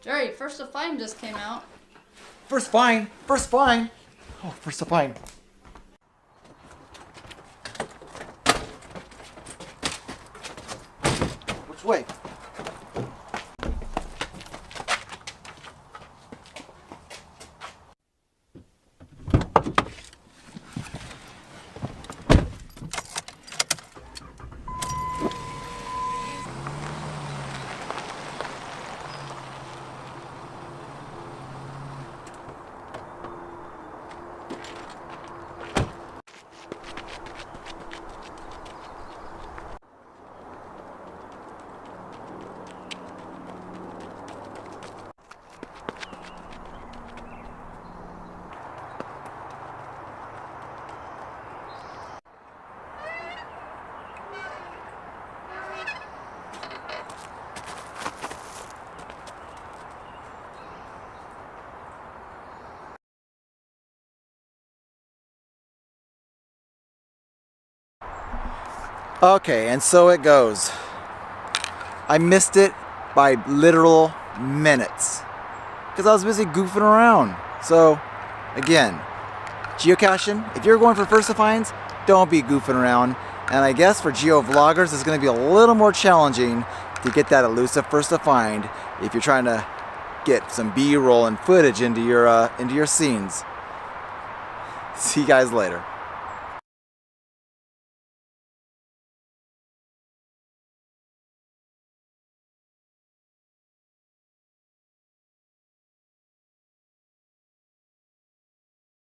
Jerry, First to Find just came out. First find! First find! Oh, first to find. Which way? Okay, and so it goes. I missed it by literal minutes because I was busy goofing around. So, again, geocaching, if you're going for first to finds, don't be goofing around. And I guess for geo vloggers, it's going to be a little more challenging to get that elusive first to find if you're trying to get some B-roll and footage into your scenes. See you guys later.